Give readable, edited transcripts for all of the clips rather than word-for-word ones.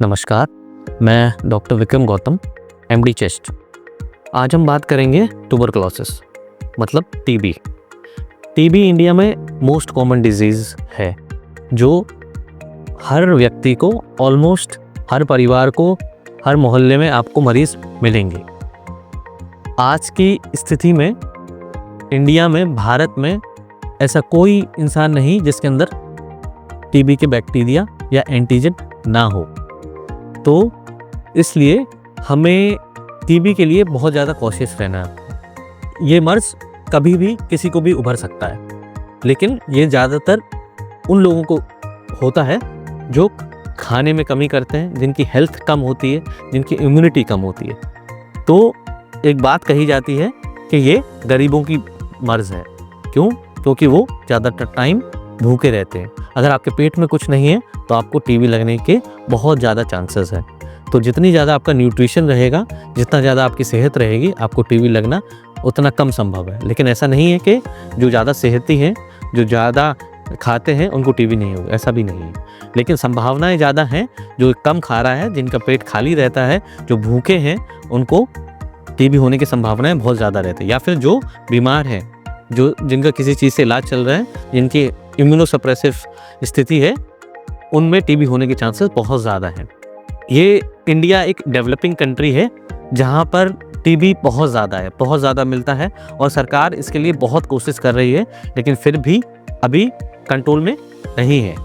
नमस्कार, मैं doctor Vikram Gautam, MD chest. आज हम बात करेंगे ट्यूबरकुलोसिस मतलब टीबी। टीबी इंडिया में मोस्ट कॉमन डिजीज़ है जो हर व्यक्ति को, ऑलमोस्ट हर परिवार को, हर मोहल्ले में आपको मरीज़ मिलेंगे। आज की स्थिति में इंडिया में, भारत में ऐसा कोई इंसान नहीं जिसके अंदर टीबी के बैक्टीरिया या एंटीजन ना हो। तो इसलिए हमें टीबी के लिए बहुत ज़्यादा कॉशियस रहना है। ये मर्ज़ कभी भी किसी को भी उभर सकता है, लेकिन ये ज़्यादातर उन लोगों को होता है जो खाने में कमी करते हैं, जिनकी हेल्थ कम होती है, जिनकी इम्यूनिटी कम होती है। तो एक बात कही जाती है कि ये गरीबों की मर्ज़ है। क्यों? क्योंकि वो ज़्यादातर टाइम भूखे रहते हैं। अगर आपके पेट में कुछ नहीं है तो आपको टीबी लगने के बहुत ज़्यादा चांसेस है। तो जितनी ज़्यादा आपका न्यूट्रिशन रहेगा, जितना ज़्यादा आपकी सेहत रहेगी, आपको टीबी लगना उतना कम संभव है। लेकिन ऐसा नहीं है कि जो ज़्यादा सेहती हैं, जो ज़्यादा खाते हैं, उनको टीबी नहीं होगी, ऐसा भी नहीं है। लेकिन संभावनाएं ज़्यादा हैं। जो कम खा रहा है, जिनका पेट खाली रहता है, जो भूखे हैं, उनको टीबी होने की संभावनाएं बहुत ज़्यादा रहती है। या फिर जो बीमार हैं, जिनका किसी चीज़ से इलाज चल रहा है, जिनकी इम्यूनोसप्रेसिव स्थिति है, उनमें टीबी होने के चांसेस बहुत ज़्यादा हैं। ये इंडिया एक डेवलपिंग कंट्री है जहाँ पर टीबी बहुत ज़्यादा है, बहुत ज़्यादा मिलता है और सरकार इसके लिए बहुत कोशिश कर रही है, लेकिन फिर भी अभी कंट्रोल में नहीं है।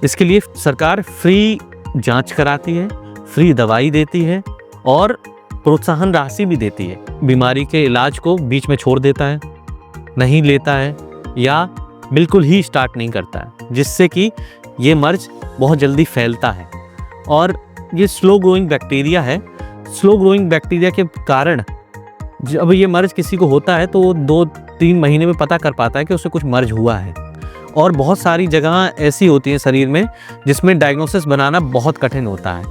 इसके लिए सरकार फ्री जांच कराती है, फ्री दवाई देती है और प्रोत्साहन राशि भी देती है। बीमारी के इलाज को बीच में छोड़ देता है, नहीं लेता है या बिल्कुल ही स्टार्ट नहीं करता है, जिससे कि ये मर्ज बहुत जल्दी फैलता है। और ये स्लो ग्रोइंग बैक्टीरिया है। स्लो ग्रोइंग बैक्टीरिया के कारण जब ये मर्ज किसी को होता है तो 2-3 महीने में पता कर पाता है कि उसे कुछ मर्ज हुआ है। और बहुत सारी जगह ऐसी होती हैं शरीर में जिसमें डायग्नोसिस बनाना बहुत कठिन होता है।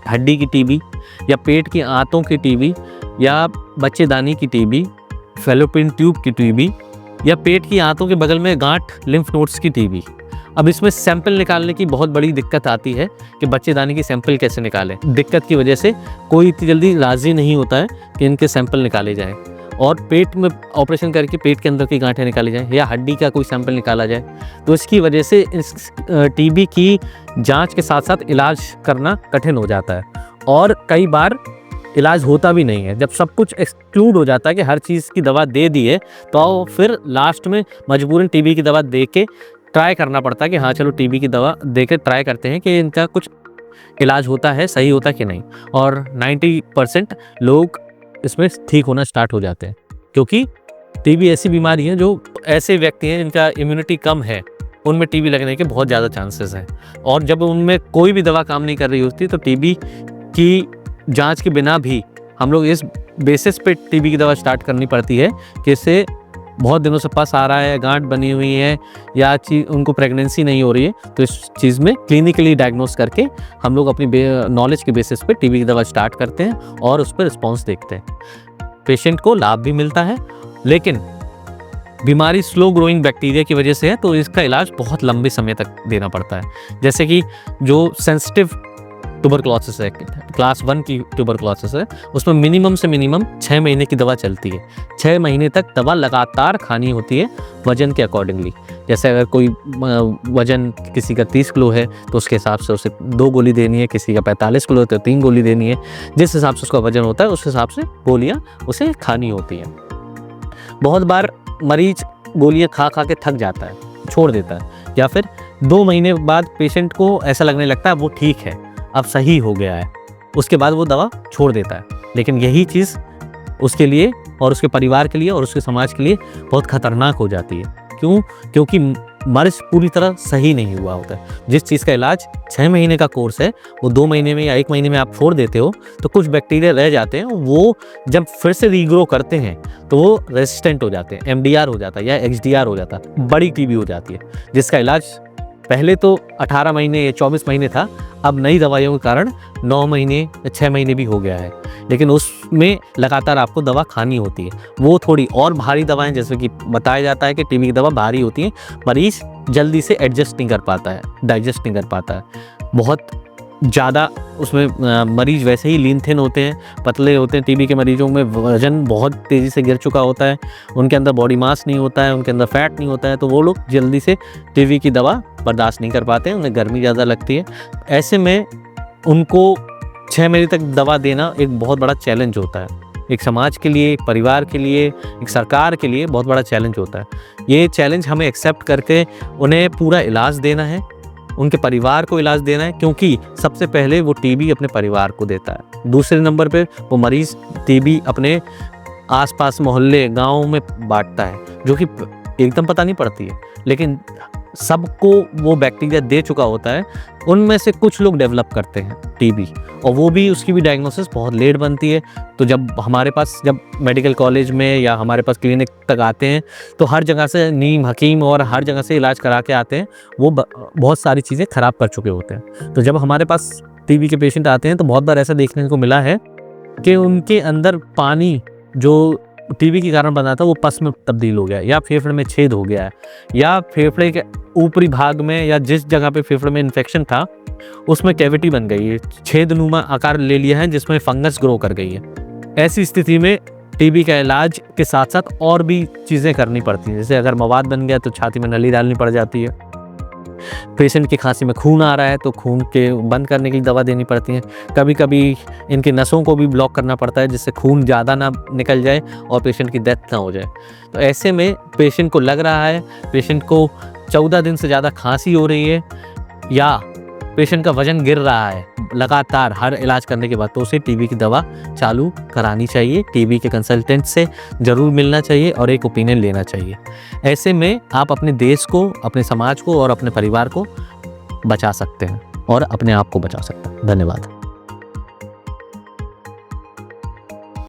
हड्डी की टीबी या पेट की आंतों की टीबी या बच्चेदानी की टीबी, फैलोपियन ट्यूब की टीबी या पेट की आंतों के बगल में गांठ, लिम्फ नोड्स की टीबी। अब इसमें सैंपल निकालने की बहुत बड़ी दिक्कत आती है कि बच्चेदानी की सैंपल कैसे निकालें। दिक्कत की वजह से कोई इतनी जल्दी राज़ी नहीं होता है कि इनके सैंपल निकाले जाएं और पेट में ऑपरेशन करके पेट के अंदर की गांठें निकाली जाएं या हड्डी का कोई सैंपल निकाला जाए। तो इसकी वजह से इस टीबी की जाँच के साथ साथ इलाज करना कठिन हो जाता है और कई बार इलाज होता भी नहीं है। जब सब कुछ एक्सक्लूड हो जाता है कि हर चीज़ की दवा दे दी है, तो फिर लास्ट में मजबूरन टीबी की दवा दे के ट्राई करना पड़ता है कि हाँ चलो टीबी की दवा दे के ट्राई करते हैं कि इनका कुछ इलाज होता है, सही होता है कि नहीं। और 90% लोग इसमें ठीक होना स्टार्ट हो जाते हैं, क्योंकि टीबी ऐसी बीमारी है जो ऐसे व्यक्ति हैं जिनका इम्यूनिटी कम है, उनमें टीबी लगने के बहुत ज़्यादा चांसेस हैं। और जब उनमें कोई भी दवा काम नहीं कर रही होती तो टीबी की जांच के बिना भी हम लोग इस बेसिस पे टीबी की दवा स्टार्ट करनी पड़ती है कि इससे बहुत दिनों से पस आ रहा है, गांठ बनी हुई है या उनको प्रेगनेंसी नहीं हो रही है, तो इस चीज़ में क्लिनिकली डायग्नोस करके हम लोग अपनी नॉलेज के बेसिस पे टीबी की दवा स्टार्ट करते हैं और उस पर रिस्पॉन्स देखते हैं। पेशेंट को लाभ भी मिलता है, लेकिन बीमारी स्लो ग्रोइंग बैक्टीरिया की वजह से है तो इसका इलाज बहुत लंबे समय तक देना पड़ता है। जैसे कि जो सेंसिटिव ट्यूबरकुलोसिस है, क्लास 1 की ट्यूबरकुलोसिस है, उसमें मिनिमम से मिनिमम 6 महीने की दवा चलती है। 6 महीने तक दवा लगातार खानी होती है वजन के अकॉर्डिंगली। जैसे अगर कोई वजन किसी का 30 किलो है तो उसके हिसाब से उसे 2 गोली देनी है, किसी का 45 किलो है तो 3 गोली देनी है। जिस हिसाब से उसका वजन होता है उस हिसाब से गोलियाँ उसे खानी होती हैं। बहुत बार मरीज गोलियाँ खा खा के थक जाता है, छोड़ देता है, या फिर 2 महीने बाद पेशेंट को ऐसा लगने लगता है वो ठीक है, अब सही हो गया है, उसके बाद वो दवा छोड़ देता है। लेकिन यही चीज़ उसके लिए और उसके परिवार के लिए और उसके समाज के लिए बहुत खतरनाक हो जाती है। क्यों? क्योंकि मर्ज पूरी तरह सही नहीं हुआ होता है। जिस चीज़ का इलाज 6 महीने का कोर्स है, वो 2 महीने में या 1 महीने में आप छोड़ देते हो तो कुछ बैक्टीरिया रह जाते हैं। वो जब फिर से रीग्रो करते हैं तो वो रेसिस्टेंट हो जाते हैं, MDR हो जाता है या XDR हो जाता है, बड़ी टीबी हो जाती है, जिसका इलाज पहले तो 18 महीने या 24 महीने था, अब नई दवाइयों के कारण 9 महीने या 6 महीने भी हो गया है। लेकिन उसमें लगातार आपको दवा खानी होती है। वो थोड़ी और भारी दवाएं, जैसे कि बताया जाता है कि टीबी की दवा भारी होती है, मरीज जल्दी से एडजस्ट नहीं कर पाता है, डाइजेस्ट नहीं कर पाता है। बहुत ज़्यादा उसमें मरीज़ वैसे ही लीन थिन होते हैं, पतले होते हैं। टीबी के मरीजों में वज़न बहुत तेज़ी से गिर चुका होता है, उनके अंदर बॉडी मास नहीं होता है, उनके अंदर फैट नहीं होता है, तो वो लोग जल्दी से टीबी की दवा बर्दाश्त नहीं कर पाते हैं, उन्हें गर्मी ज़्यादा लगती है। ऐसे में उनको 6 महीने तक दवा देना एक बहुत बड़ा चैलेंज होता है। एक समाज के लिए, एक परिवार के लिए, एक सरकार के लिए बहुत बड़ा चैलेंज होता है। ये चैलेंज हमें एक्सेप्ट करके उन्हें पूरा इलाज देना है, उनके परिवार को इलाज देना है, क्योंकि सबसे पहले वो टीबी अपने परिवार को देता है। दूसरे नंबर पे वो मरीज़ टीबी अपने आसपास मोहल्ले, गाँव में बाँटता है, जो कि एकदम पता नहीं पड़ती है, लेकिन सबको वो बैक्टीरिया दे चुका होता है। उनमें से कुछ लोग डेवलप करते हैं टीबी, और वो भी उसकी भी डायग्नोसिस बहुत लेट बनती है। तो जब हमारे पास जब मेडिकल कॉलेज में या हमारे पास क्लिनिक तक आते हैं, तो हर जगह से नीम हकीम और हर जगह से इलाज करा के आते हैं, वो बहुत सारी चीज़ें ख़राब कर चुके होते हैं। तो जब हमारे पास टीबी के पेशेंट आते हैं, तो बहुत बार ऐसा देखने को मिला है कि उनके अंदर पानी जो टीबी के कारण बना था वो पस में तब्दील हो गया, या फेफड़े में छेद हो गया है, या फेफड़े के ऊपरी भाग में या जिस जगह पे फेफड़े में इन्फेक्शन था उसमें कैविटी बन गई है, छेदनुमा आकार ले लिया है, जिसमें फंगस ग्रो कर गई है। ऐसी स्थिति में टीबी का इलाज के साथ साथ और भी चीज़ें करनी पड़ती हैं। जैसे अगर मवाद बन गया तो छाती में नली डालनी पड़ जाती है। पेशेंट की खांसी में खून आ रहा है तो खून के बंद करने की दवा देनी पड़ती है। कभी कभी इनकी नसों को भी ब्लॉक करना पड़ता है, जिससे खून ज़्यादा ना निकल जाए और पेशेंट की डेथ ना हो जाए। तो ऐसे में पेशेंट को लग रहा है, पेशेंट को 14 दिन से ज़्यादा खांसी हो रही है, या पेशेंट का वजन गिर रहा है लगातार हर इलाज करने के बाद, तो उसे टीबी की दवा चालू करानी चाहिए। टीबी के कंसल्टेंट से ज़रूर मिलना चाहिए और एक ओपिनियन लेना चाहिए। ऐसे में आप अपने देश को, अपने समाज को और अपने परिवार को बचा सकते हैं और अपने आप को बचा सकते हैं। धन्यवाद।